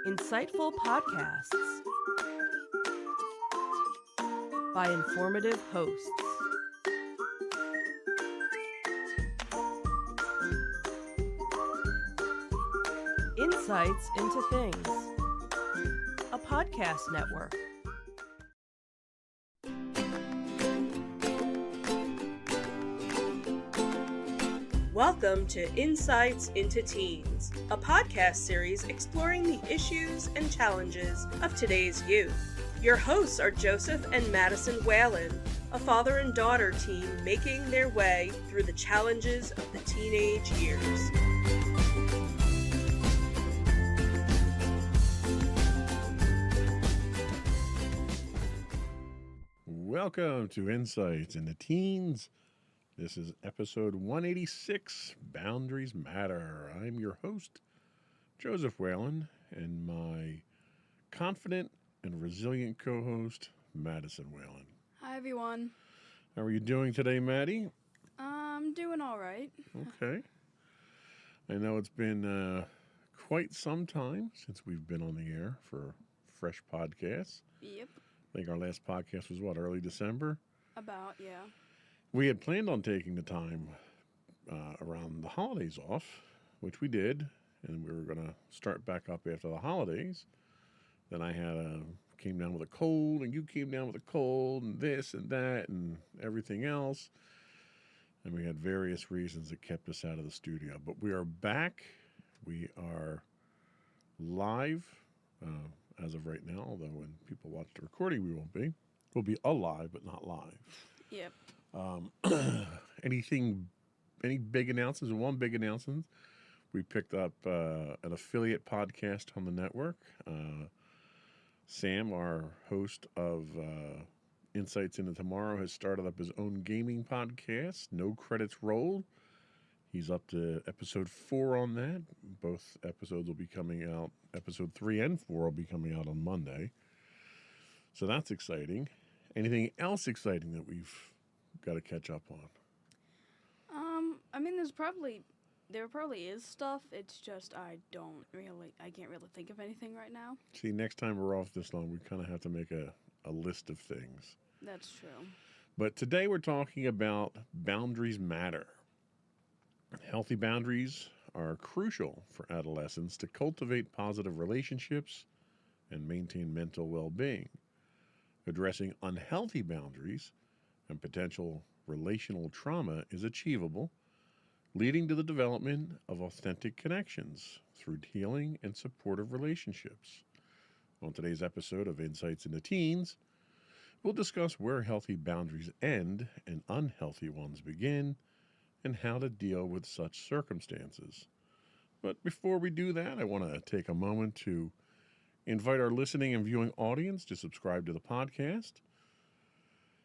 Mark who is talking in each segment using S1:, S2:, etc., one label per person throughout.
S1: Insightful podcasts by informative hosts. Insights into Things, a podcast network. Welcome to Insights into Teens, a podcast series exploring the issues and challenges of today's youth. Your hosts are Joseph and Madison Whalen, a father and daughter team making their way through the challenges of the teenage years.
S2: Welcome to Insights into Teens. This is episode 186, Boundaries Matter. I'm your host, Joseph Whalen, and my confident and resilient co-host, Madison Whalen.
S3: Hi, everyone.
S2: How are you doing today, Maddie?
S3: I'm doing all right.
S2: Okay. I know it's been quite some time since we've been on the air for fresh podcasts.
S3: Yep.
S2: I think our last podcast was, early December?
S3: Yeah.
S2: We had planned on taking the time around the holidays off, which we did, and we were going to start back up after the holidays. Then I came down with a cold, and you came down with a cold, and this and that, and everything else. And we had various reasons that kept us out of the studio. But we are back. We are live as of right now, although when people watch the recording, we won't be. We'll be alive, but not live.
S3: Yep.
S2: Any big announcements? One big announcement, we picked up an affiliate podcast on the network. Sam, our host of Insights into Tomorrow, has started up his own gaming podcast, No Credits Rolled. He's up to episode 4 on that. Both episodes will be coming out. Episode 3 and 4 will be coming out on Monday. So that's exciting. Anything else exciting that we've got to catch up on?
S3: I mean, there probably is stuff. It's just I can't really think of anything right now.
S2: See, next time we're off this long, we kind of have to make a list of things.
S3: That's true.
S2: But today we're talking about boundaries matter. Healthy boundaries are crucial for adolescents to cultivate positive relationships and maintain mental well-being. Addressing unhealthy boundaries and potential relational trauma is achievable, leading to the development of authentic connections through healing and supportive relationships. On today's episode of Insights into Teens, we'll discuss where healthy boundaries end and unhealthy ones begin, and how to deal with such circumstances. But before we do that, I want to take a moment to invite our listening and viewing audience to subscribe to the podcast.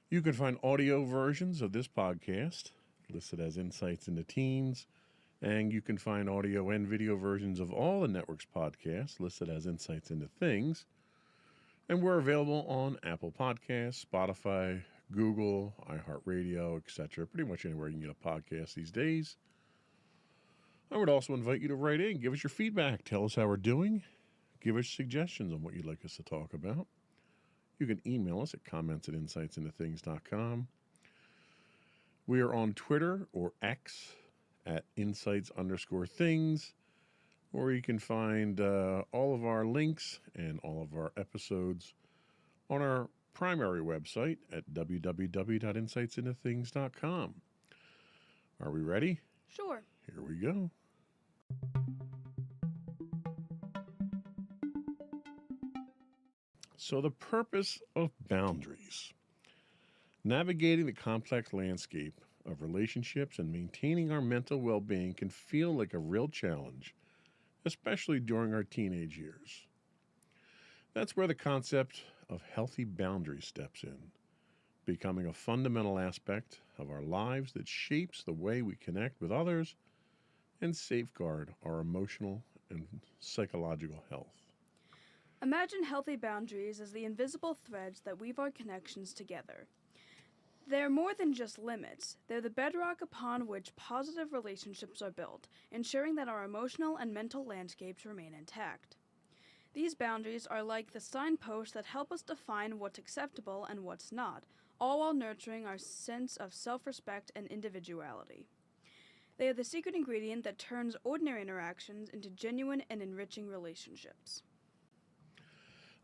S2: You can find audio versions of this podcast listed as Insights into Teens, and you can find audio and video versions of all the network's podcasts listed as Insights into Things. And we're available on Apple Podcasts, Spotify, Google, iHeartRadio, etc. Pretty much anywhere you can get a podcast these days. I would also invite you to write in, give us your feedback, tell us how we're doing, give us suggestions on what you'd like us to talk about. You can email us at comments@insightsintothings.com. We are on Twitter or X at insights_things, or you can find all of our links and all of our episodes on our primary website at www.insightsintothings.com. Are we ready?
S3: Sure.
S2: Here we go. So the purpose of boundaries. Navigating the complex landscape of relationships and maintaining our mental well-being can feel like a real challenge, especially during our teenage years. That's where the concept of healthy boundaries steps in, becoming a fundamental aspect of our lives that shapes the way we connect with others and safeguard our emotional and psychological health.
S3: Imagine healthy boundaries as the invisible threads that weave our connections together. They're more than just limits. They're the bedrock upon which positive relationships are built, ensuring that our emotional and mental landscapes remain intact. These boundaries are like the signposts that help us define what's acceptable and what's not, all while nurturing our sense of self-respect and individuality. They are the secret ingredient that turns ordinary interactions into genuine and enriching relationships.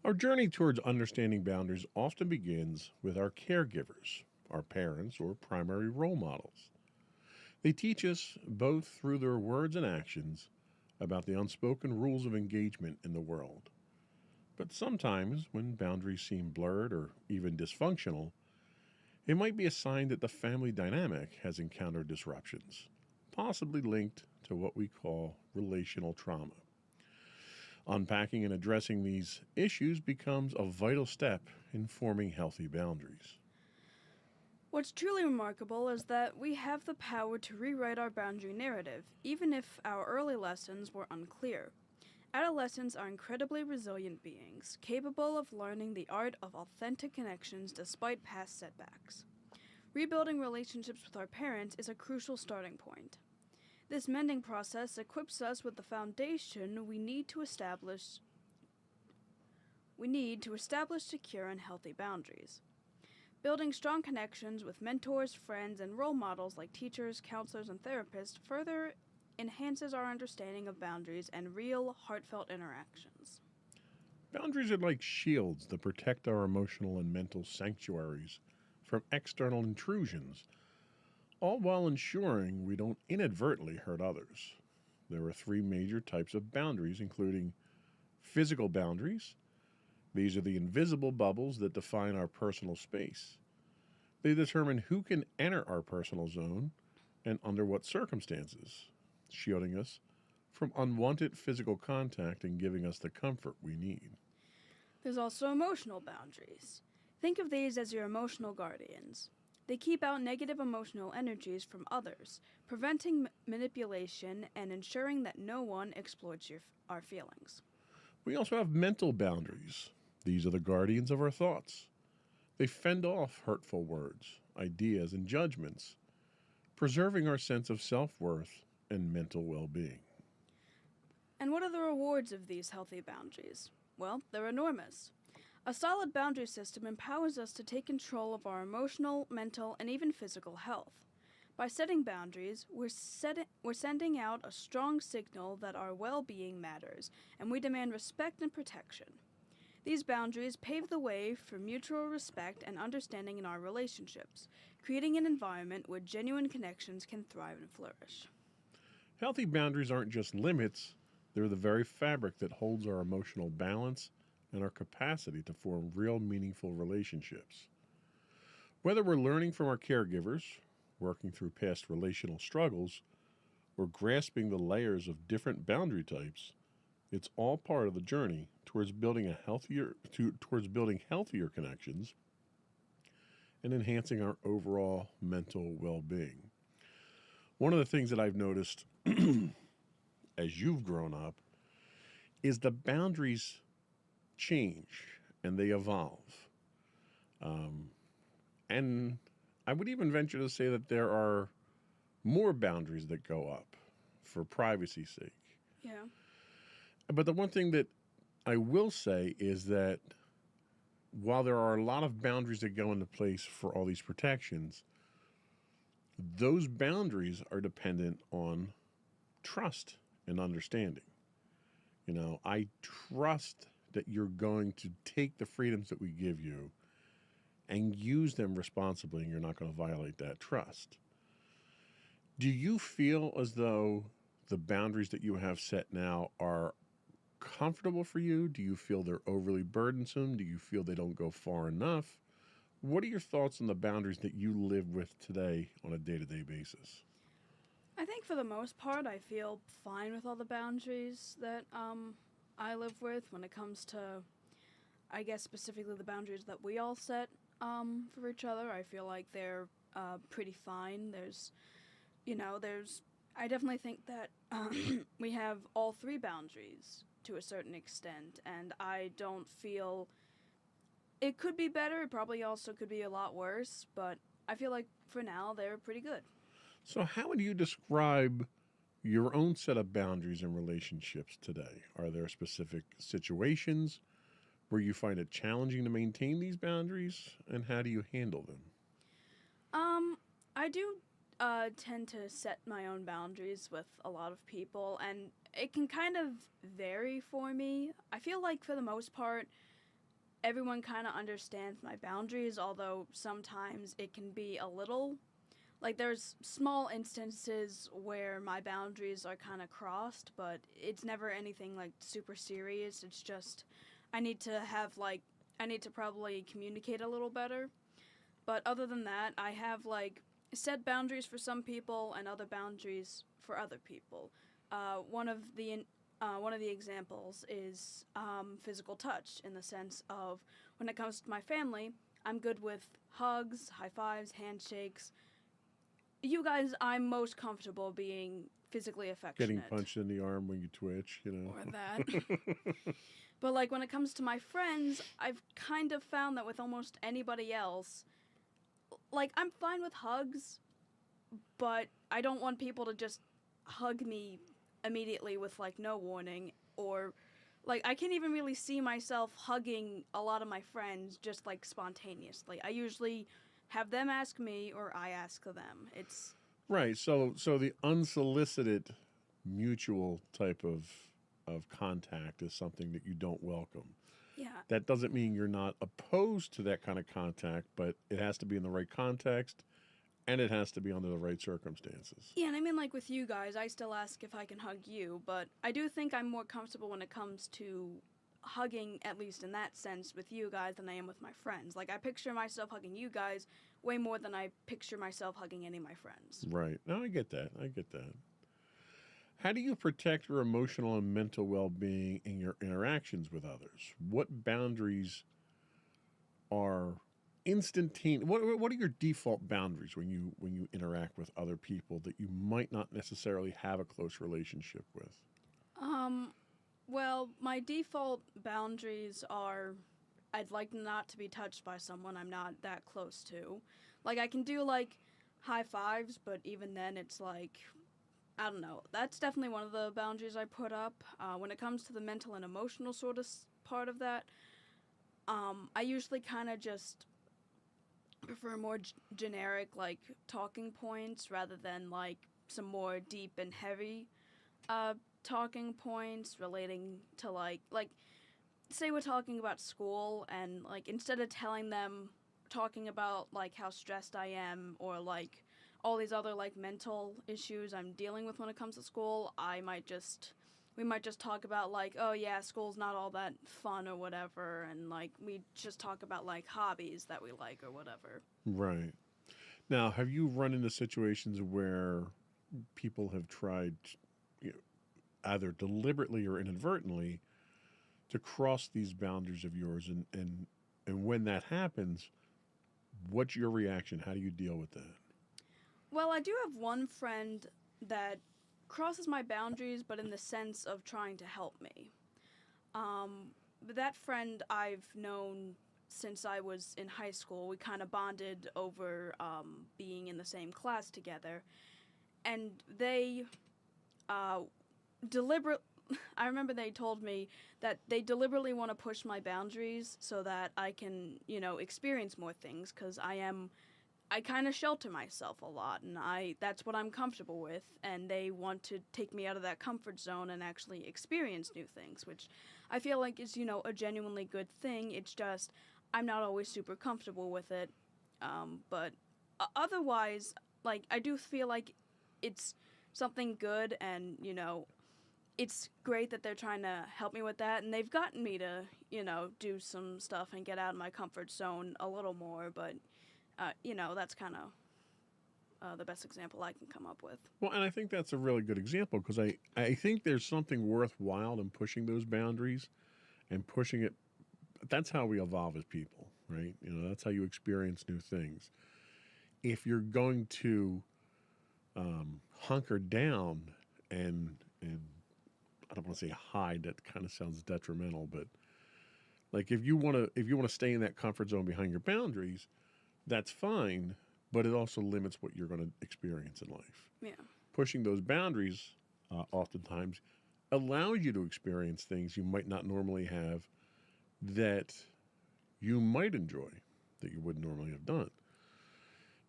S2: Our journey towards understanding boundaries often begins with our caregivers, our parents, or primary role models. They teach us, both through their words and actions, about the unspoken rules of engagement in the world. But sometimes, when boundaries seem blurred or even dysfunctional, it might be a sign that the family dynamic has encountered disruptions, possibly linked to what we call relational trauma. Unpacking and addressing these issues becomes a vital step in forming healthy boundaries.
S3: What's truly remarkable is that we have the power to rewrite our boundary narrative, even if our early lessons were unclear. Adolescents are incredibly resilient beings, capable of learning the art of authentic connections despite past setbacks. Rebuilding relationships with our parents is a crucial starting point. This mending process equips us with the foundation we need to establish secure and healthy boundaries. Building strong connections with mentors, friends, and role models like teachers, counselors, and therapists further enhances our understanding of boundaries and real, heartfelt interactions.
S2: Boundaries are like shields that protect our emotional and mental sanctuaries from external intrusions, all while ensuring we don't inadvertently hurt others. There are three major types of boundaries, including physical boundaries. These are the invisible bubbles that define our personal space. They determine who can enter our personal zone and under what circumstances, shielding us from unwanted physical contact and giving us the comfort we need.
S3: There's also emotional boundaries. Think of these as your emotional guardians. They keep out negative emotional energies from others, preventing manipulation and ensuring that no one exploits our feelings.
S2: We also have mental boundaries. These are the guardians of our thoughts. They fend off hurtful words, ideas, and judgments, preserving our sense of self-worth and mental well-being.
S3: And what are the rewards of these healthy boundaries? Well, they're enormous. A solid boundary system empowers us to take control of our emotional, mental, and even physical health. By setting boundaries, we're sending out a strong signal that our well-being matters, and we demand respect and protection. These boundaries pave the way for mutual respect and understanding in our relationships, creating an environment where genuine connections can thrive and flourish.
S2: Healthy boundaries aren't just limits, they're the very fabric that holds our emotional balance and our capacity to form real, meaningful relationships. Whether we're learning from our caregivers, working through past relational struggles, or grasping the layers of different boundary types, it's all part of the journey towards building healthier connections and enhancing our overall mental well-being. One of the things that I've noticed as you've grown up is the boundaries change and they evolve. And I would even venture to say that there are more boundaries that go up for privacy's sake.
S3: Yeah.
S2: But the one thing that I will say is that while there are a lot of boundaries that go into place for all these protections, those boundaries are dependent on trust and understanding. You know, I trust that you're going to take the freedoms that we give you and use them responsibly, and you're not going to violate that trust. Do you feel as though the boundaries that you have set now are comfortable for you? Do you feel they're overly burdensome? Do you feel they don't go far enough? What are your thoughts on the boundaries that you live with today on a day-to-day basis?
S3: I think for the most part, I feel fine with all the boundaries that I live with when it comes to, I guess, specifically the boundaries that we all set for each other. I feel like they're pretty fine. I definitely think that we have all three boundaries to a certain extent, and I don't feel it could be better. It probably also could be a lot worse, but I feel like for now they're pretty good.
S2: So how would you describe Your own set of boundaries and relationships today. Are there specific situations where you find it challenging to maintain these boundaries, and how do you handle them?
S3: I do tend to set my own boundaries with a lot of people, and it can kind of vary for me. I feel like for the most part, everyone kind of understands my boundaries, although sometimes it can be a little. Like, there's small instances where my boundaries are kind of crossed, but it's never anything, like, super serious. It's just, I need to have, like, I need to probably communicate a little better. But other than that, I have, like, set boundaries for some people and other boundaries for other people. One of the examples is physical touch, in the sense of when it comes to my family, I'm good with hugs, high fives, handshakes. You guys, I'm most comfortable being physically affectionate.
S2: Getting punched in the arm when you twitch, you know.
S3: Or that. But, like, when it comes to my friends, I've kind of found that with almost anybody else, like, I'm fine with hugs, but I don't want people to just hug me immediately with, like, no warning. Or, like, I can't even really see myself hugging a lot of my friends just, like, spontaneously. I usually have them ask me or I ask them. It's
S2: Right. So the unsolicited mutual type of contact is something that you don't welcome.
S3: yeah.
S2: That doesn't mean you're not opposed to that kind of contact, but it has to be in the right context and it has to be under the right circumstances.
S3: Yeah, and I mean, like, with you guys, I still ask if I can hug you, but I do think I'm more comfortable when it comes to hugging, at least in that sense, with you guys than I am with my friends. Like, I picture myself hugging you guys way more than I picture myself hugging any of my friends.
S2: Right. No, I get that. I get that. How do you protect your emotional and mental well-being in your interactions with others? What boundaries are instantaneous? What are your default boundaries when you interact with other people that you might not necessarily have a close relationship with?
S3: Well, my default boundaries are I'd like not to be touched by someone I'm not that close to. Like, I can do, like, high fives, but even then it's like, I don't know. That's definitely one of the boundaries I put up. When it comes to the mental and emotional sort of part of that, I usually kind of just prefer more generic, like, talking points rather than, like, some more deep and heavy talking points relating to, like, say we're talking about school, and, like, instead of talking about, like, how stressed I am or, like, all these other, like, mental issues I'm dealing with when it comes to school, we might just talk about, like, oh yeah, school's not all that fun or whatever, and, like, we just talk about, like, hobbies that we like or whatever.
S2: Right. Now, have you run into situations where people have tried, you know, either deliberately or inadvertently, to cross these boundaries of yours, and when that happens, what's your reaction? How do you deal with that?
S3: Well, I do have one friend that crosses my boundaries, but in the sense of trying to help me. But that friend I've known since I was in high school. We kind of bonded over being in the same class together. And they deliberate. I remember they told me that they deliberately want to push my boundaries so that I can, experience more things, because I kind of shelter myself a lot, and that's what I'm comfortable with, and they want to take me out of that comfort zone and actually experience new things, which I feel like is, a genuinely good thing. It's just I'm not always super comfortable with it, but otherwise, like, I do feel like it's something good, and, it's great that they're trying to help me with that, and they've gotten me to, do some stuff and get out of my comfort zone a little more, but that's kind of the best example I can come up with.
S2: Well, and I think that's a really good example, because I think there's something worthwhile in pushing those boundaries and pushing it. That's how we evolve as people, right? That's how you experience new things. If you're going to hunker down and I don't want to say hide, that kind of sounds detrimental, but like if you want to stay in that comfort zone behind your boundaries, that's fine, but it also limits what you're going to experience in life.
S3: Yeah.
S2: Pushing those boundaries oftentimes allows you to experience things you might not normally have that you might enjoy that you wouldn't normally have done.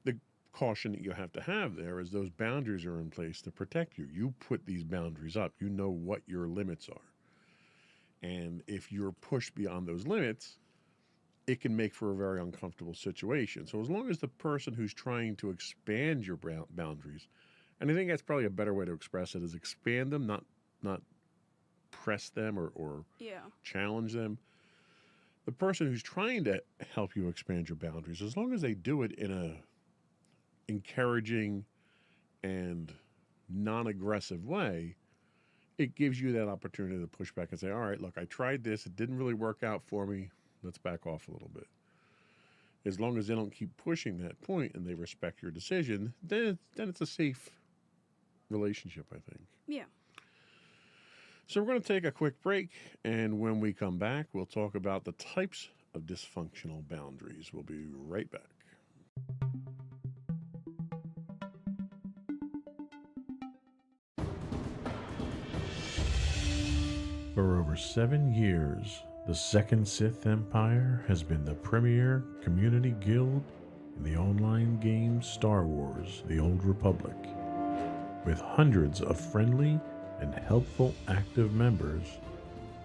S2: The caution that you have to have there is those boundaries are in place to protect you. You put these boundaries up. You know what your limits are. And if you're pushed beyond those limits, it can make for a very uncomfortable situation. So as long as the person who's trying to expand your boundaries, and I think that's probably a better way to express it, is expand them, not press them or challenge them. The person who's trying to help you expand your boundaries, as long as they do it in a encouraging and non-aggressive way, it gives you that opportunity to push back and say, all right, look, I tried this. It didn't really work out for me. Let's back off a little bit. As long as they don't keep pushing that point and they respect your decision, then it's a safe relationship, I think.
S3: Yeah.
S2: So we're going to take a quick break, and when we come back, we'll talk about the types of dysfunctional boundaries. We'll be right back. For over 7 years, the Second Sith Empire has been the premier community guild in the online game Star Wars: The Old Republic. With hundreds of friendly and helpful active members,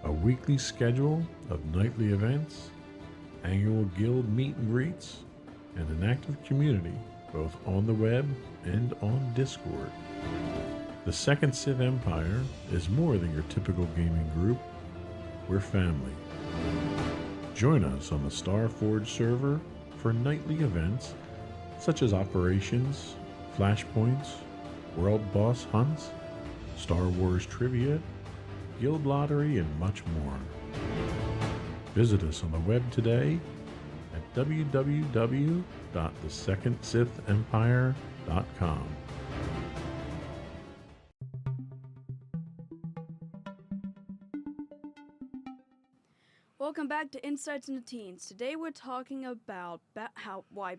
S2: a weekly schedule of nightly events, annual guild meet and greets, and an active community both on the web and on Discord. The Second Sith Empire is more than your typical gaming group. We're family. Join us on the Starforge server for nightly events such as operations, flashpoints, world boss hunts, Star Wars trivia, guild lottery, and much more. Visit us on the web today at www.thesecondsithempire.com.
S3: Welcome back to Insights into Teens. Today we're talking about why...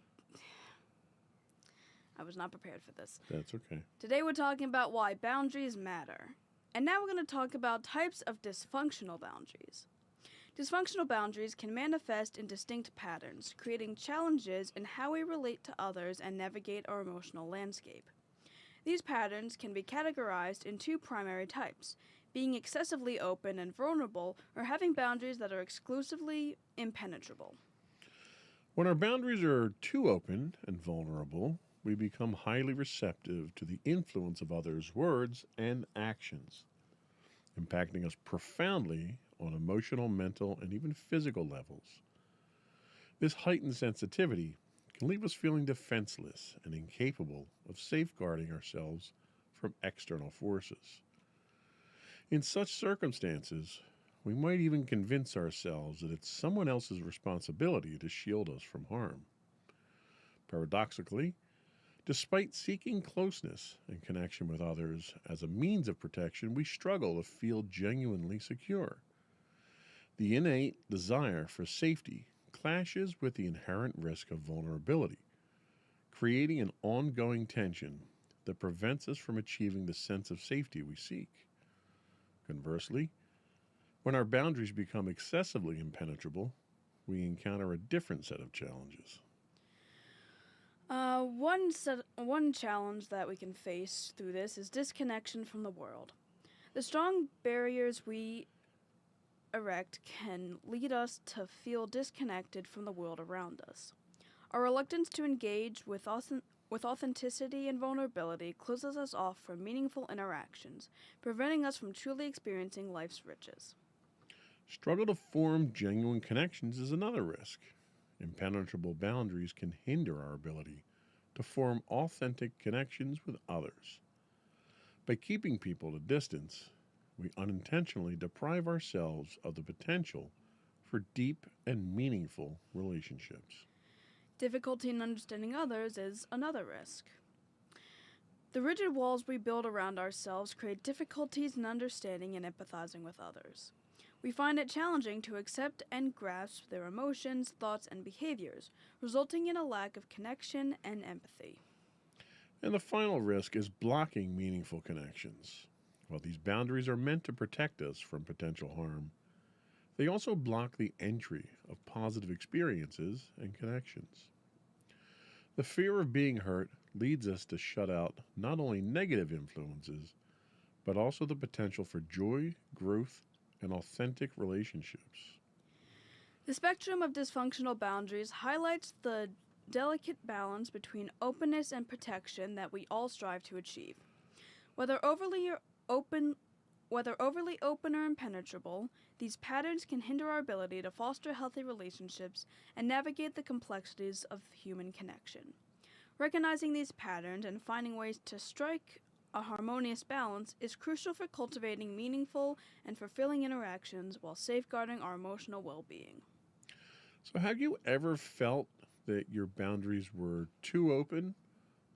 S3: I was not prepared for this.
S2: That's okay.
S3: Today we're talking about why boundaries matter. And now we're going to talk about types of dysfunctional boundaries. Dysfunctional boundaries can manifest in distinct patterns, creating challenges in how we relate to others and navigate our emotional landscape. These patterns can be categorized in 2 primary types: being excessively open and vulnerable, or having boundaries that are exclusively impenetrable.
S2: When our boundaries are too open and vulnerable, we become highly receptive to the influence of others' words and actions, impacting us profoundly on emotional, mental, and even physical levels. This heightened sensitivity can leave us feeling defenseless and incapable of safeguarding ourselves from external forces. In such circumstances, we might even convince ourselves that it's someone else's responsibility to shield us from harm. Paradoxically, despite seeking closeness and connection with others as a means of protection, we struggle to feel genuinely secure. The innate desire for safety clashes with the inherent risk of vulnerability, creating an ongoing tension that prevents us from achieving the sense of safety we seek. Conversely, when our boundaries become excessively impenetrable, we encounter a different set of challenges.
S3: One challenge that we can face through this is disconnection from the world. The strong barriers we erect can lead us to feel disconnected from the world around us. Our reluctance to engage with authenticity and vulnerability closes us off from meaningful interactions, preventing us from truly experiencing life's riches.
S2: Struggle to form genuine connections is another risk. Impenetrable boundaries can hinder our ability to form authentic connections with others. By keeping people at a distance, we unintentionally deprive ourselves of the potential for deep and meaningful relationships.
S3: Difficulty in understanding others is another risk. The rigid walls we build around ourselves create difficulties in understanding and empathizing with others. We find it challenging to accept and grasp their emotions, thoughts, and behaviors, resulting in a lack of connection and empathy.
S2: And the final risk is blocking meaningful connections. While these boundaries are meant to protect us from potential harm, they also block the entry of positive experiences and connections. The fear of being hurt leads us to shut out not only negative influences, but also the potential for joy, growth, and authentic relationships.
S3: The spectrum of dysfunctional boundaries highlights the delicate balance between openness and protection that we all strive to achieve. Whether overly open Whether overly open or impenetrable, these patterns can hinder our ability to foster healthy relationships and navigate the complexities of human connection. Recognizing these patterns and finding ways to strike a harmonious balance is crucial for cultivating meaningful and fulfilling interactions while safeguarding our emotional well-being.
S2: So, have you ever felt that your boundaries were too open,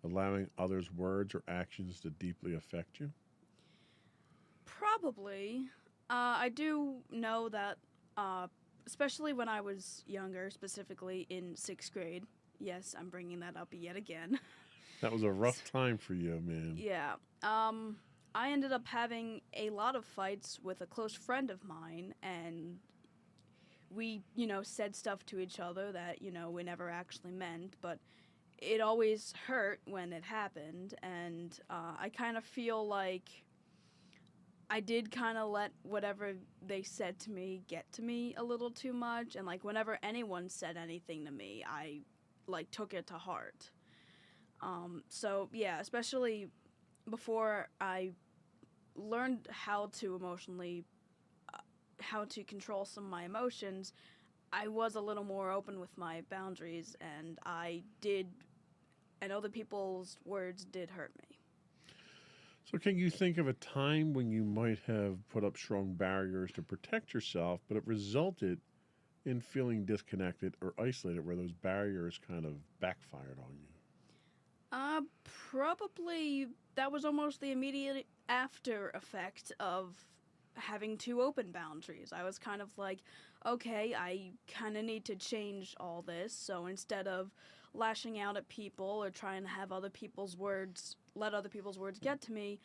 S2: allowing others' words or actions to deeply affect you?
S3: Probably. I do know that, especially when I was younger, specifically in sixth grade. Yes, I'm bringing that up yet again.
S2: That was a rough time for you, man.
S3: Yeah. I ended up having a lot of fights with a close friend of mine, and we, said stuff to each other that, we never actually meant, but it always hurt when it happened, and I kind of feel like I did kind of let whatever they said to me get to me a little too much, and like whenever anyone said anything to me, I like took it to heart. So yeah, especially before I learned how to control some of my emotions, I was a little more open with my boundaries, and other people's words did hurt me.
S2: So, can you think of a time when you might have put up strong barriers to protect yourself, but it resulted in feeling disconnected or isolated, where those barriers kind of backfired on you?
S3: Probably that was almost the immediate after effect of having too open boundaries. I was kind of like, okay, I kind of need to change all this. So instead of lashing out at people or trying to let other people's words get to me,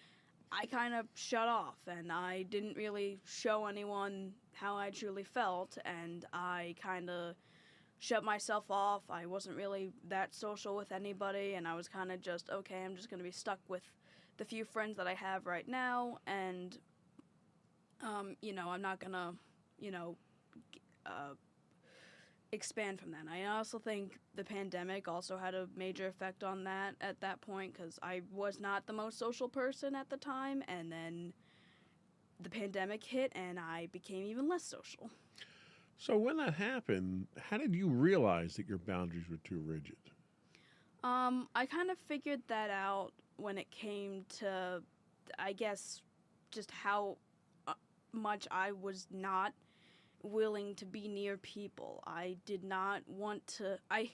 S3: I kind of shut off, and I didn't really show anyone how I truly felt, and I kind of shut myself off. I wasn't really that social with anybody, and I was kind of just, okay, I'm just going to be stuck with the few friends that I have right now, and, I'm not going to, expand from that. I also think the pandemic also had a major effect on that at that point, because I was not the most social person at the time, and then the pandemic hit and I became even less social.
S2: So, when that happened, how did you realize that your boundaries were too rigid?
S3: I kind of figured that out when it came to, I guess, just how much I was not willing to be near people. I did not want to. I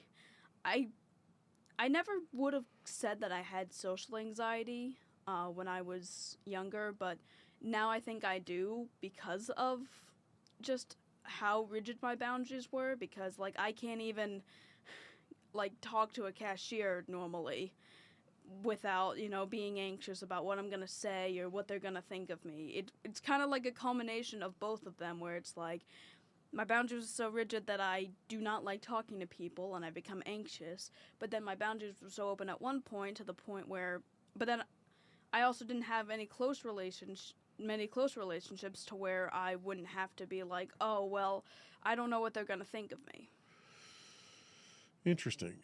S3: never would have said that I had social anxiety when I was younger, but now I think I do because of just how rigid my boundaries were. Because like I can't even like talk to a cashier normally without being anxious about what I'm gonna say or what they're gonna think of me. It's kind of like a culmination of both of them, where it's like my boundaries are so rigid that I do not like talking to people and I become anxious, but then my boundaries were so open at one point to the point where, but then I also didn't have many close relationships to where I wouldn't have to be like, oh well, I don't know what they're gonna think of me.
S2: Interesting.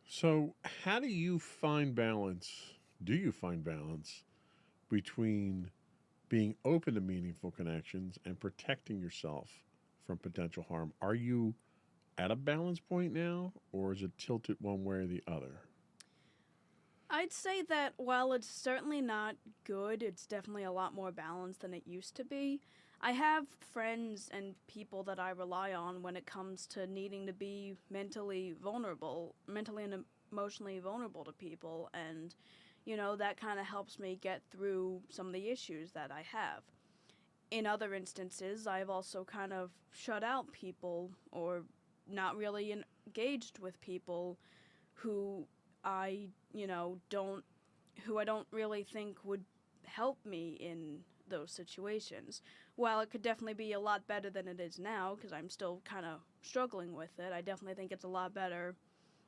S2: So, how do you find balance? Do you find balance between being open to meaningful connections and protecting yourself from potential harm? Are you at a balance point now, or is it tilted one way or the other?
S3: I'd say that while it's certainly not good, it's definitely a lot more balanced than it used to be. I have friends and people that I rely on when it comes to needing to be mentally and emotionally vulnerable to people, and that kind of helps me get through some of the issues that I have. In other instances, I've also kind of shut out people or not really engaged with people who I don't really think would help me in those situations. While it could definitely be a lot better than it is now, because I'm still kind of struggling with it, I definitely think it's a lot better.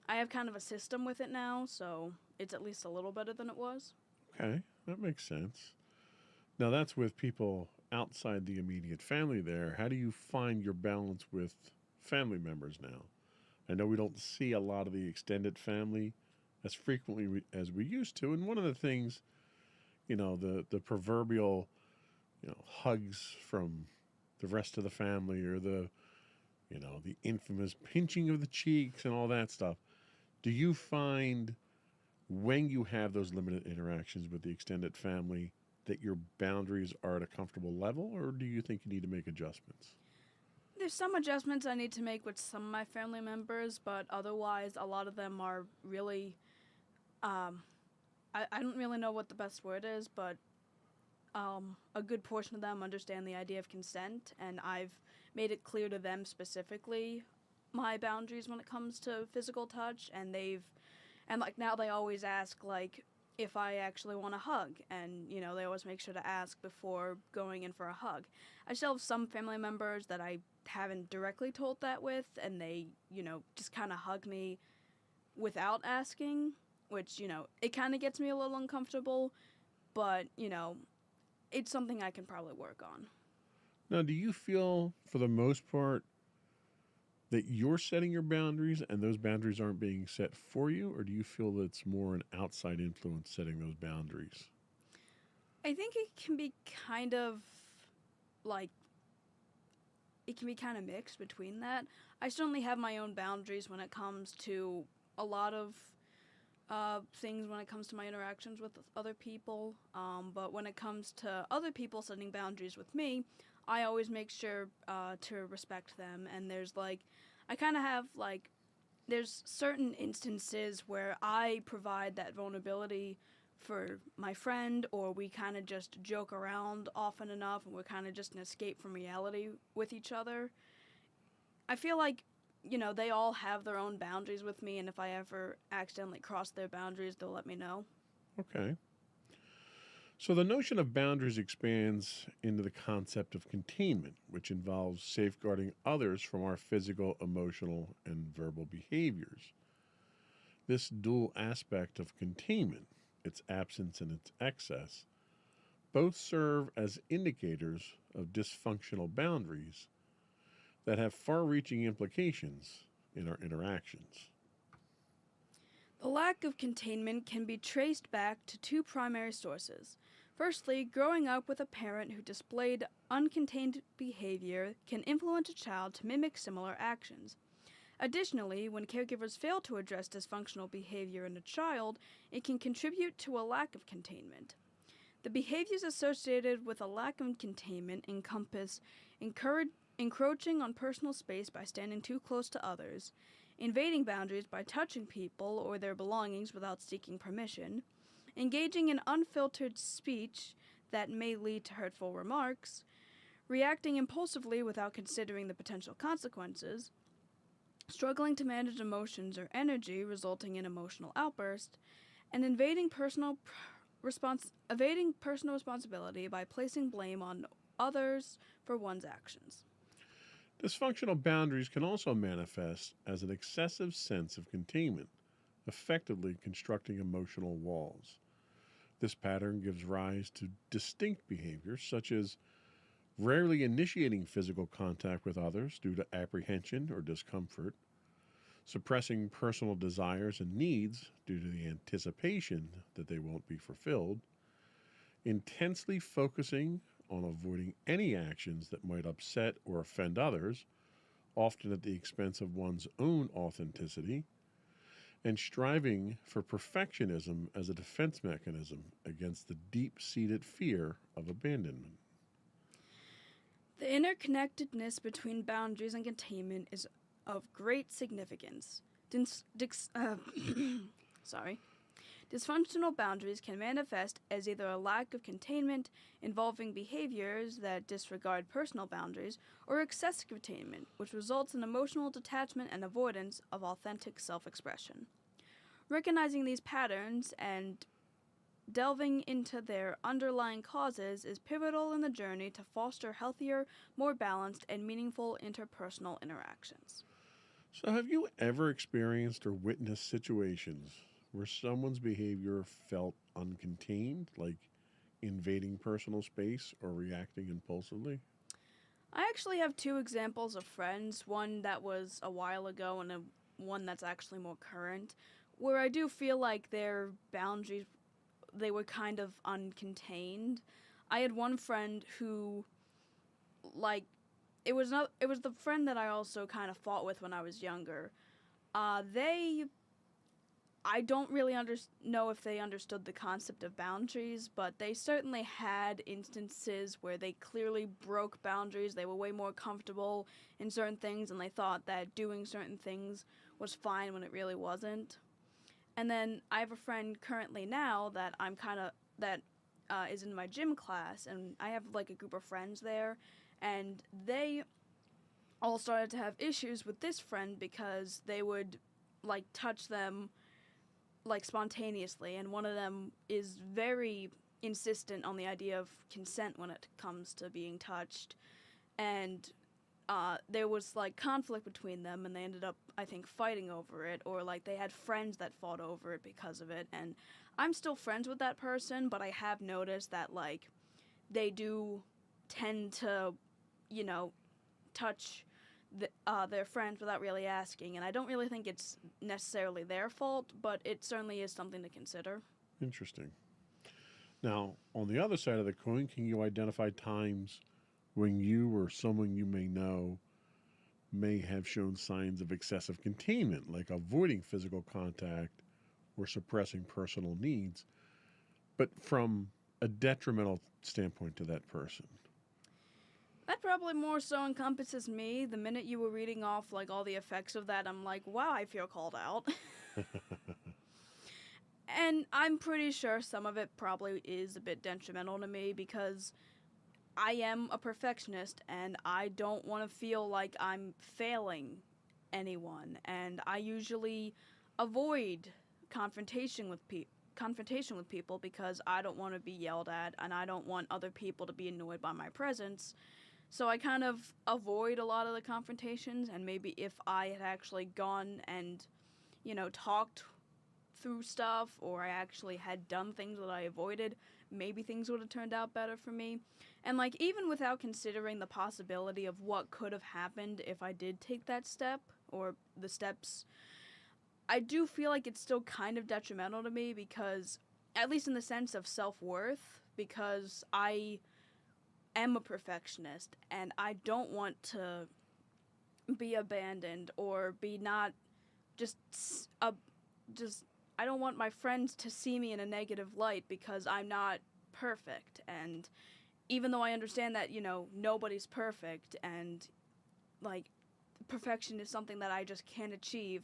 S3: I have kind of a system with it now, so it's at least a little better than it was.
S2: Okay, that makes sense. Now, that's with people outside the immediate family there. How do you find your balance with family members now? I know we don't see a lot of the extended family as frequently as we used to. And one of the things, the proverbial, hugs from the rest of the family, or the infamous pinching of the cheeks and all that stuff. Do you find when you have those limited interactions with the extended family that your boundaries are at a comfortable level, or do you think you need to make adjustments?
S3: There's some adjustments I need to make with some of my family members, but otherwise, a lot of them are really, I don't really know what the best word is, but a good portion of them understand the idea of consent, and I've made it clear to them specifically my boundaries when it comes to physical touch, and like now they always ask like if I actually want a hug, and they always make sure to ask before going in for a hug. I still have some family members that I haven't directly told that with, and they just kind of hug me without asking, which it kind of gets me a little uncomfortable, but it's something I can probably work on.
S2: Now, do you feel, for the most part, that you're setting your boundaries and those boundaries aren't being set for you, or do you feel that it's more an outside influence setting those boundaries?
S3: I think it can be kind of like, it can be kind of mixed between that. I certainly have my own boundaries when it comes to a lot of things, when it comes to my interactions with other people, but when it comes to other people setting boundaries with me, I always make sure to respect them. And there's certain instances where I provide that vulnerability for my friend, or we kind of just joke around often enough, and we're kind of just an escape from reality with each other. I feel like, they all have their own boundaries with me, and if I ever accidentally cross their boundaries, they'll let me know.
S2: Okay. So the notion of boundaries expands into the concept of containment, which involves safeguarding others from our physical, emotional, and verbal behaviors. This dual aspect of containment, its absence and its excess, both serve as indicators of dysfunctional boundaries that have far-reaching implications in our interactions.
S3: The lack of containment can be traced back to two primary sources. Firstly, growing up with a parent who displayed uncontained behavior can influence a child to mimic similar actions. Additionally, when caregivers fail to address dysfunctional behavior in a child, it can contribute to a lack of containment. The behaviors associated with a lack of containment encompass encroaching on personal space by standing too close to others, invading boundaries by touching people or their belongings without seeking permission, engaging in unfiltered speech that may lead to hurtful remarks, reacting impulsively without considering the potential consequences, struggling to manage emotions or energy resulting in emotional outbursts, and evading personal responsibility by placing blame on others for one's actions.
S2: Dysfunctional boundaries can also manifest as an excessive sense of containment, effectively constructing emotional walls. This pattern gives rise to distinct behaviors such as rarely initiating physical contact with others due to apprehension or discomfort, suppressing personal desires and needs due to the anticipation that they won't be fulfilled, intensely focusing on avoiding any actions that might upset or offend others, often at the expense of one's own authenticity, and striving for perfectionism as a defense mechanism against the deep-seated fear of abandonment.
S3: The interconnectedness between boundaries and containment is of great significance. Dysfunctional boundaries can manifest as either a lack of containment involving behaviors that disregard personal boundaries, or excessive containment, which results in emotional detachment and avoidance of authentic self-expression. Recognizing these patterns and Delving into their underlying causes is pivotal in the journey to foster healthier, more balanced, and meaningful interpersonal interactions.
S2: So, have you ever experienced or witnessed situations where someone's behavior felt uncontained, like invading personal space or reacting impulsively?
S3: I actually have two examples of friends, one that was a while ago and one that's actually more current, where I do feel like their boundaries, they were kind of uncontained. I had one friend who, like, it was the friend that I also kind of fought with when I was younger. I don't really know if they understood the concept of boundaries, but they certainly had instances where they clearly broke boundaries. They were way more comfortable in certain things, and they thought that doing certain things was fine when it really wasn't. And then I have a friend currently now that is in my gym class, and I have like a group of friends there, and they all started to have issues with this friend because they would like touch them like spontaneously, and one of them is very insistent on the idea of consent when it comes to being touched, and there was like conflict between them, and they ended up, I think, fighting over it, or like they had friends that fought over it because of it. And I'm still friends with that person, but I have noticed that like they do tend to, you know, touch their friends without really asking, and I don't really think it's necessarily their fault, but it certainly is something to consider.
S2: Interesting. Now, on the other side of the coin, can you identify times when you or someone you may know may have shown signs of excessive containment, like avoiding physical contact or suppressing personal needs, but from a detrimental standpoint to that person?
S3: That probably more so encompasses me. The minute you were reading off like all the effects of that, I'm like, wow, I feel called out. And I'm pretty sure some of it probably is a bit detrimental to me because I am a perfectionist and I don't want to feel like I'm failing anyone, and I usually avoid confrontation with people because I don't want to be yelled at and I don't want other people to be annoyed by my presence. So I kind of avoid a lot of the confrontations, and maybe if I had actually gone and, you know, talked through stuff, or I actually had done things that I avoided, maybe things would have turned out better for me. And like, even without considering the possibility of what could have happened if I did take that step, or the steps, I do feel like it's still kind of detrimental to me because, at least in the sense of self-worth, because I am a perfectionist and I don't want to be abandoned or be not just I don't want my friends to see me in a negative light because I'm not perfect. And even though I understand that, you know, nobody's perfect and like perfection is something that I just can't achieve,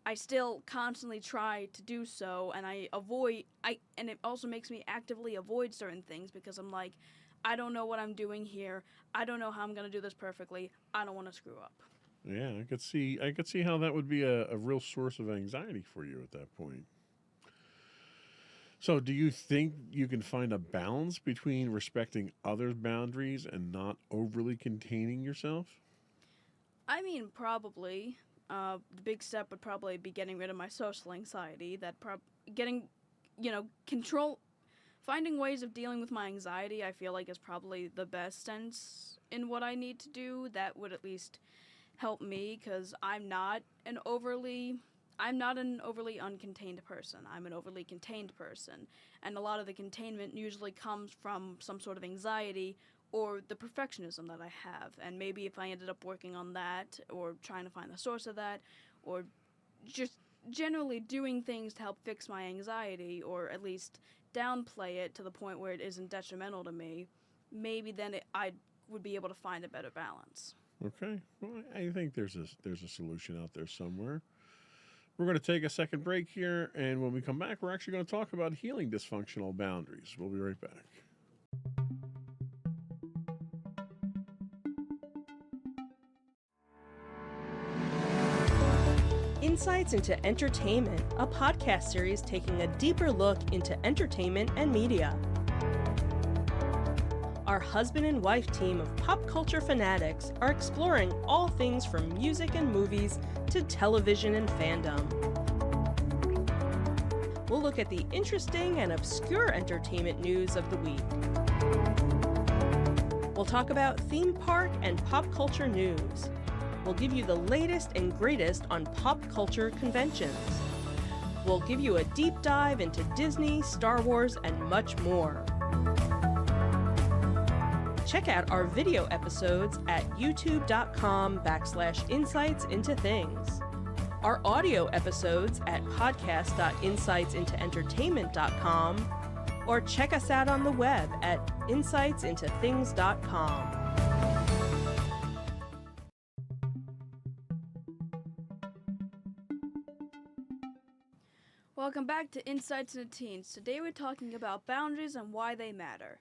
S3: I still constantly try to do so, and and it also makes me actively avoid certain things because I'm like, I don't know what I'm doing here. I don't know how I'm going to do this perfectly. I don't want to screw up.
S2: Yeah, I could see how that would be a real source of anxiety for you at that point. So, do you think you can find a balance between respecting others' boundaries and not overly containing yourself?
S3: I mean, probably. The big step would probably be getting rid of my social anxiety. Finding ways of dealing with my anxiety, I feel like, is probably the best sense in what I need to do. That would at least help me, because I'm not an overly uncontained person. I'm an overly contained person. And a lot of the containment usually comes from some sort of anxiety or the perfectionism that I have. And maybe if I ended up working on that, or trying to find the source of that, or just generally doing things to help fix my anxiety, or at least downplay it to the point where it isn't detrimental to me, maybe then I would be able to find a better balance.
S2: Okay, well, I think there's a solution out there somewhere. We're going to take a second break here, and when we come back, we're actually going to talk about healing dysfunctional boundaries. We'll be right back.
S1: Insights into Entertainment, a podcast series taking a deeper look into entertainment and media. Our husband and wife team of pop culture fanatics are exploring all things from music and movies to television and fandom. We'll look at the interesting and obscure entertainment news of the week. We'll talk about theme park and pop culture news. We'll give you the latest and greatest on pop culture conventions. We'll give you a deep dive into Disney, Star Wars, and much more. Check out our video episodes at youtube.com/insightsintothings. Our audio episodes at podcast.insightsintoentertainment.com, or check us out on the web at insightsintothings.com.
S3: Welcome back to Insights into Teens. Today we're talking about boundaries and why they matter.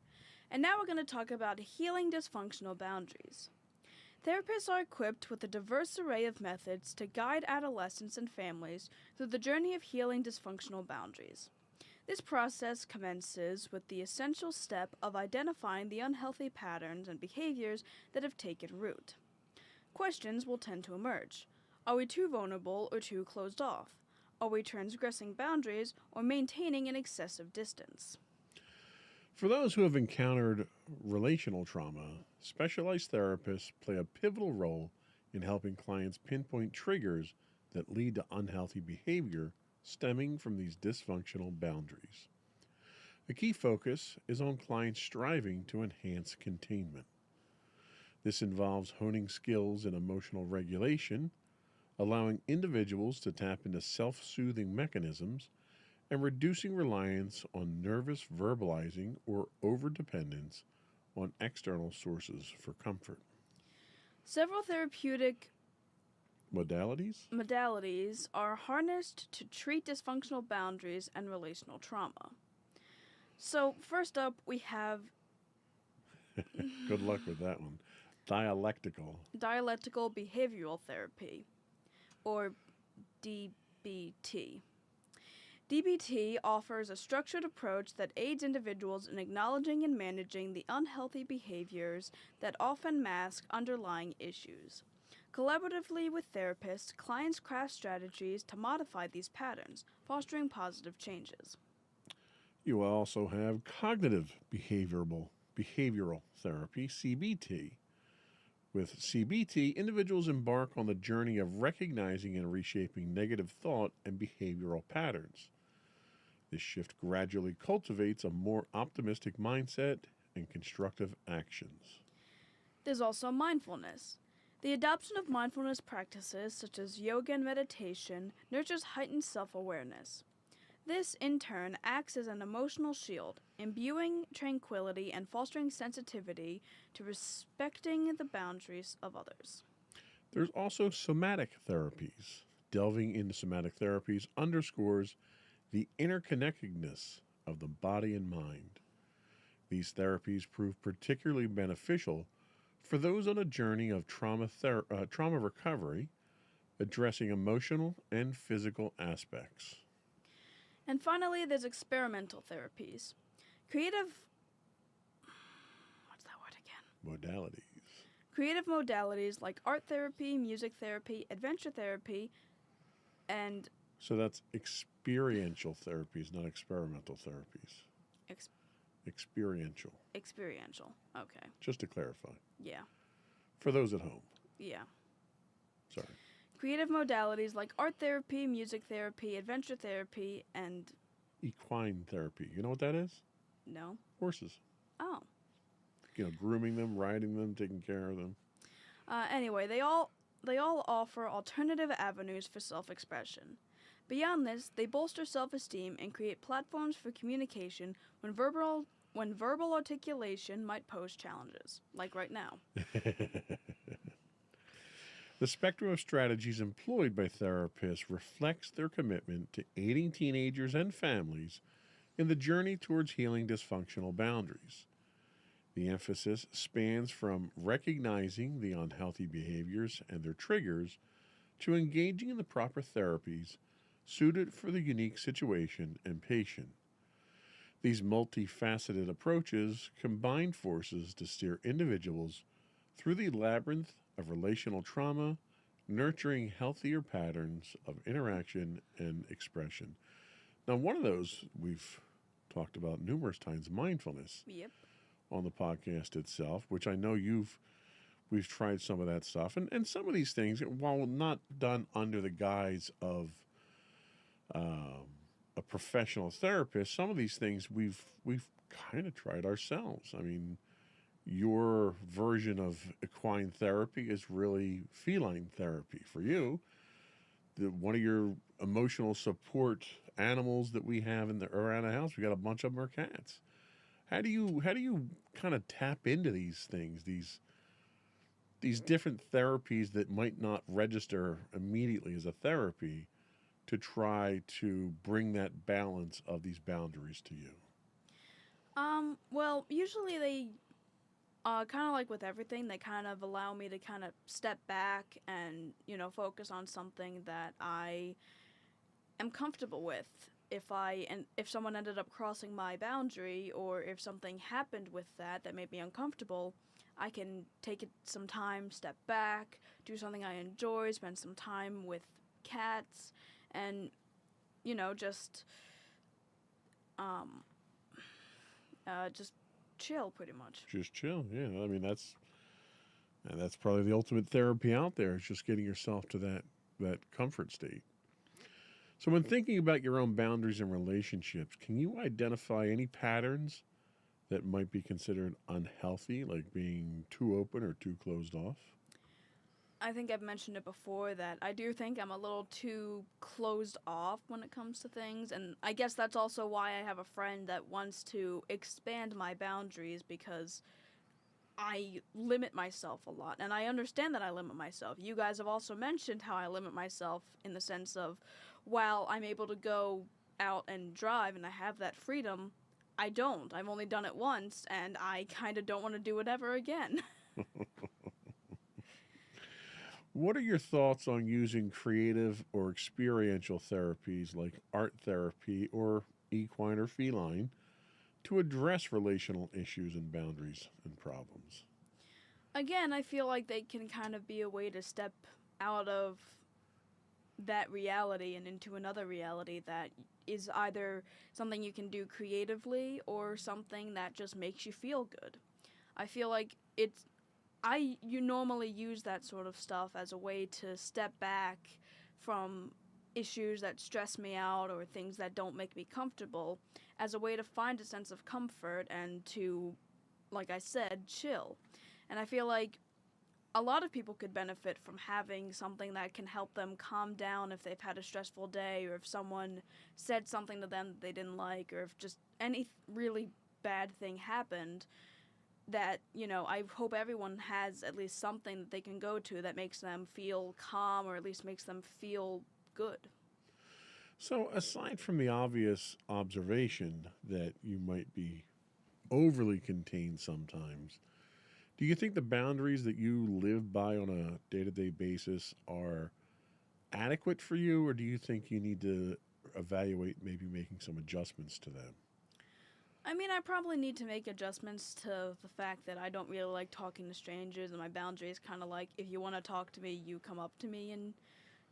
S3: And now we're going to talk about healing dysfunctional boundaries. Therapists are equipped with a diverse array of methods to guide adolescents and families through the journey of healing dysfunctional boundaries. This process commences with the essential step of identifying the unhealthy patterns and behaviors that have taken root. Questions will tend to emerge. Are we too vulnerable or too closed off? Are we transgressing boundaries or maintaining an excessive distance?
S2: For those who have encountered relational trauma, specialized therapists play a pivotal role in helping clients pinpoint triggers that lead to unhealthy behavior stemming from these dysfunctional boundaries. A key focus is on clients striving to enhance containment. This involves honing skills in emotional regulation, allowing individuals to tap into self-soothing mechanisms, and reducing reliance on nervous verbalizing or overdependence on external sources for comfort.
S3: Several therapeutic
S2: modalities
S3: are harnessed to treat dysfunctional boundaries and relational trauma. So, first up, we have
S2: good luck with that one. Dialectical
S3: behavioral therapy, or DBT. DBT offers a structured approach that aids individuals in acknowledging and managing the unhealthy behaviors that often mask underlying issues. Collaboratively with therapists, clients craft strategies to modify these patterns, fostering positive changes.
S2: You also have cognitive behavioral therapy, CBT. With CBT, individuals embark on the journey of recognizing and reshaping negative thought and behavioral patterns. This shift gradually cultivates a more optimistic mindset and constructive actions.
S3: There's also mindfulness. The adoption of mindfulness practices, such as yoga and meditation, nurtures heightened self-awareness. This, in turn, acts as an emotional shield, imbuing tranquility and fostering sensitivity to respecting the boundaries of others.
S2: There's also somatic therapies. Delving into somatic therapies underscores the interconnectedness of the body and mind. These therapies prove particularly beneficial for those on a journey of trauma recovery, addressing emotional and physical aspects.
S3: And finally, there's experimental therapies. Creative modalities like art therapy, music therapy, adventure therapy, and...
S2: So that's experiential therapies, not experimental therapies. Experiential.
S3: Experiential, okay.
S2: Just to clarify.
S3: Yeah.
S2: For those at home.
S3: Yeah.
S2: Sorry.
S3: Creative modalities like art therapy, music therapy, adventure therapy, and...
S2: Equine therapy. You know what that is?
S3: No.
S2: Horses.
S3: Oh.
S2: Grooming them, riding them, taking care of them.
S3: Anyway, they all offer alternative avenues for self-expression. Beyond this, they bolster self-esteem and create platforms for communication when verbal articulation might pose challenges, like right now.
S2: The spectrum of strategies employed by therapists reflects their commitment to aiding teenagers and families in the journey towards healing dysfunctional boundaries. The emphasis spans from recognizing the unhealthy behaviors and their triggers to engaging in the proper therapies suited for the unique situation and patient. These multifaceted approaches combine forces to steer individuals through the labyrinth of relational trauma, nurturing healthier patterns of interaction and expression. Now, one of those we've talked about numerous times, mindfulness,
S3: Yep.
S2: on the podcast itself, which I know we've tried some of that stuff, and some of these things, while not done under the guise of a professional therapist, some of these things we've kind of tried ourselves. I mean, your version of equine therapy is really feline therapy for you. One of your emotional support animals that we have around the house, we got a bunch of them are cats. How do you kind of tap into these things, these different therapies that might not register immediately as a therapy, to try to bring that balance of these boundaries to you?
S3: Well, usually they, kind of like with everything, they kind of allow me to kind of step back and, focus on something that I am comfortable with. If someone ended up crossing my boundary, or if something happened with that made me uncomfortable, I can take some time, step back, do something I enjoy, spend some time with cats, and just just chill pretty much.
S2: Just chill. Yeah, I mean that's probably the ultimate therapy out there. Is just getting yourself to that comfort state. So when thinking about your own boundaries and relationships, can you identify any patterns that might be considered unhealthy, like being too open or too closed off?
S3: I think I've mentioned it before that I do think I'm a little too closed off when it comes to things, and I guess that's also why I have a friend that wants to expand my boundaries, because I limit myself a lot, and I understand that I limit myself. You guys have also mentioned how I limit myself in the sense of, while I'm able to go out and drive and I have that freedom, I don't. I've only done it once, and I kind of don't want to do it ever again.
S2: What are your thoughts on using creative or experiential therapies like art therapy or equine or feline to address relational issues and boundaries and problems?
S3: Again, I feel like they can kind of be a way to step out of that reality and into another reality that is either something you can do creatively or something that just makes you feel good. I feel like you normally use that sort of stuff as a way to step back from issues that stress me out or things that don't make me comfortable, as a way to find a sense of comfort and to, like I said, chill. And I feel like a lot of people could benefit from having something that can help them calm down if they've had a stressful day, or if someone said something to them that they didn't like, or if just any really bad thing happened. That, I hope everyone has at least something that they can go to that makes them feel calm, or at least makes them feel good.
S2: So, aside from the obvious observation that you might be overly contained sometimes, do you think the boundaries that you live by on a day to day basis are adequate for you, or do you think you need to evaluate maybe making some adjustments to them?
S3: I mean, I probably need to make adjustments to the fact that I don't really like talking to strangers, and my boundary is kind of like, if you want to talk to me, you come up to me and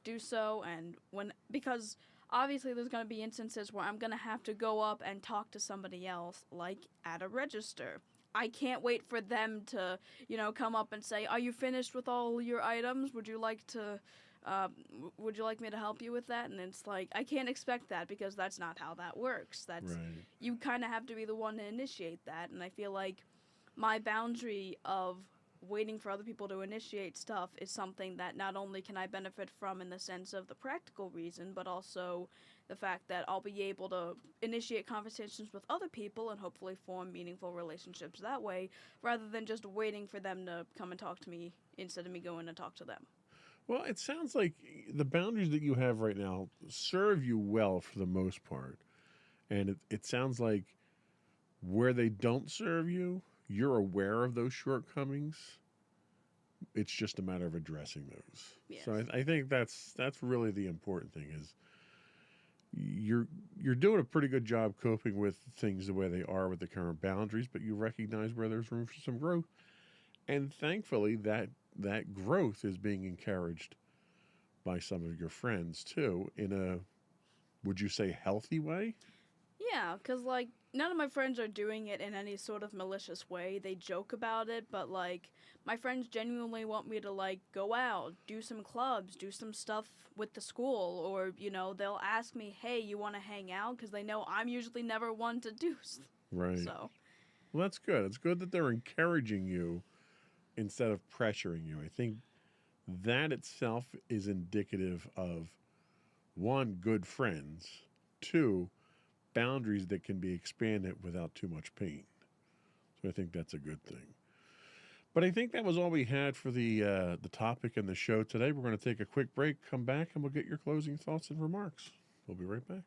S3: do so. And because obviously there's going to be instances where I'm going to have to go up and talk to somebody else, like at a register. I can't wait for them to, come up and say, "Are you finished with all your items? Would you like me to help you with that?" And it's like, I can't expect that, because that's not how that works.
S2: Right.
S3: You kind of have to be the one to initiate that. And I feel like my boundary of waiting for other people to initiate stuff is something that not only can I benefit from in the sense of the practical reason, but also the fact that I'll be able to initiate conversations with other people and hopefully form meaningful relationships that way, rather than just waiting for them to come and talk to me instead of me going to talk to them.
S2: Well, it sounds like the boundaries that you have right now serve you well for the most part. And it sounds like where they don't serve you, you're aware of those shortcomings It's just a matter of addressing those.
S3: Yes.
S2: So I think that's really the important thing is you're doing a pretty good job coping with things the way they are with the current boundaries, but you recognize where there's room for some growth. And thankfully that growth is being encouraged by some of your friends too in a, would you say, healthy way?
S3: Yeah, because, like, none of my friends are doing it in any sort of malicious way. They joke about it, but, like, my friends genuinely want me to, like, go out, do some clubs, do some stuff with the school, or, you know, they'll ask me, hey, you want to hang out? Because they know I'm usually never one to do
S2: Right.
S3: so.
S2: Well, that's good. It's good that they're encouraging you instead of pressuring you. I think that itself is indicative of one, good friends, two, boundaries that can be expanded without too much pain. So I think that's a good thing. But I think that was all we had for the topic and the show today. We're going to take a quick break, come back, and we'll get your closing thoughts and remarks. We'll be right back.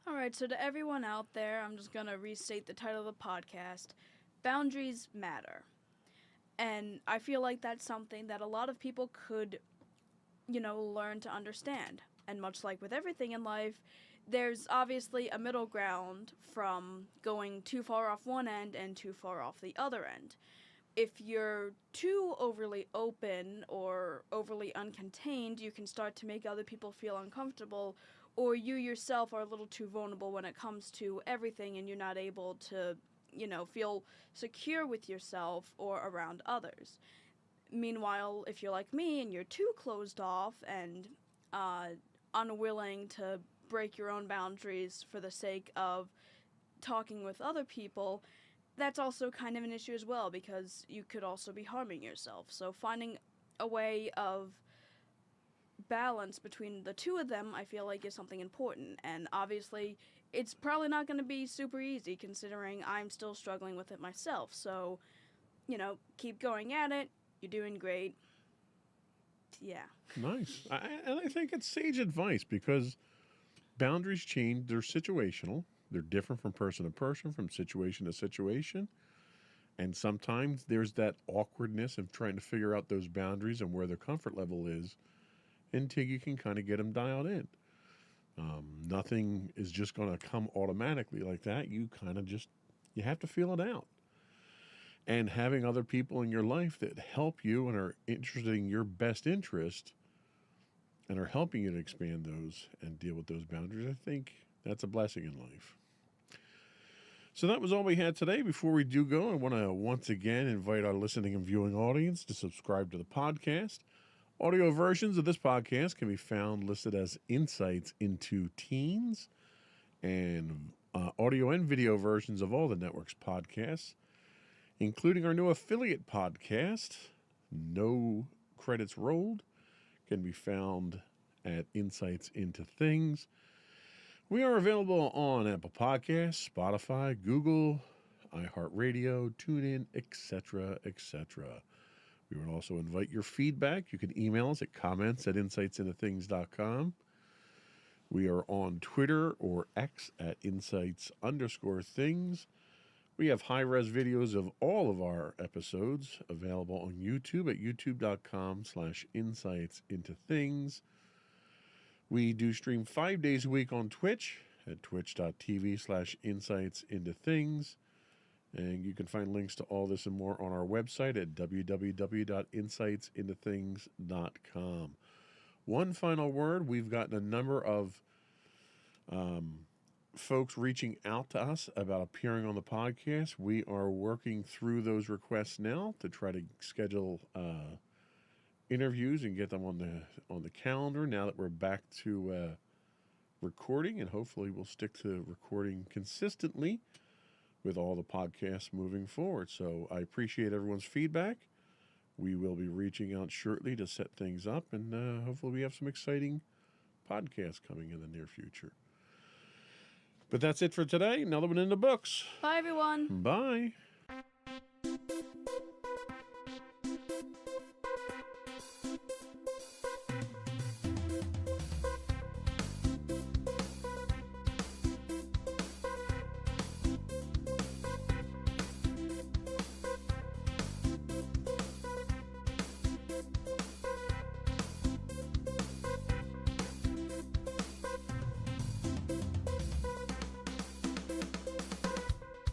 S3: Alright, so to everyone out there, I'm just going to restate the title of the podcast Boundaries Matter. And I feel like that's something that a lot of people could, you know, learn to understand. And much like with everything in life, there's obviously a middle ground from going too far off one end and too far off the other end. If you're too overly open or overly uncontained, you can start to make other people feel uncomfortable, or you yourself are a little too vulnerable when it comes to everything and you're not able to, you know, feel secure with yourself or around others. Meanwhile, if you're like me and you're too closed off and unwilling to break your own boundaries for the sake of talking with other people, that's also kind of an issue as well, because you could also be harming yourself. So finding a way of balance between the two of them, I feel like, is something important. And obviously, it's probably not going to be super easy, considering I'm still struggling with it myself. So, you know, keep going at it. You're doing great. Yeah.
S2: Nice. And I think it's sage advice because boundaries change. They're situational. They're different from person to person, from situation to situation. And sometimes there's that awkwardness of trying to figure out those boundaries and where their comfort level is until you can kind of get them dialed in. Nothing is just going to come automatically like that. You kind of just, you have to feel it out. And having other people in your life that help you and are interested in your best interest and are helping you to expand those and deal with those boundaries, I think that's a blessing in life. So that was all we had today. Before we do go, I want to once again invite our listening and viewing audience to subscribe to the podcast. Audio versions of this podcast can be found listed as Insights into Teens, and audio and video versions of all the network's podcasts, including our new affiliate podcast, No Credits Rolled, can be found at Insights into Things. We are available on Apple Podcasts, Spotify, Google, iHeartRadio, TuneIn, etc., etc. We would also invite your feedback. You can email us at comments@insightsintothings.com. We are on Twitter or X at insights_things. We have high-res videos of all of our episodes available on YouTube at youtube.com/insightsintothings. We do stream 5 days a week on Twitch at twitch.tv/insightsintothings. And you can find links to all this and more on our website at www.insightsintothings.com. One final word, we've gotten a number of folks reaching out to us about appearing on the podcast. We are working through those requests now to try to schedule interviews and get them on the calendar now that we're back to recording, and hopefully we'll stick to recording consistently with all the podcasts moving forward. So I appreciate everyone's feedback. We will be reaching out shortly to set things up, and hopefully we have some exciting podcasts coming in the near future. But that's it for today. Another one in the books.
S3: Bye, everyone.
S2: Bye.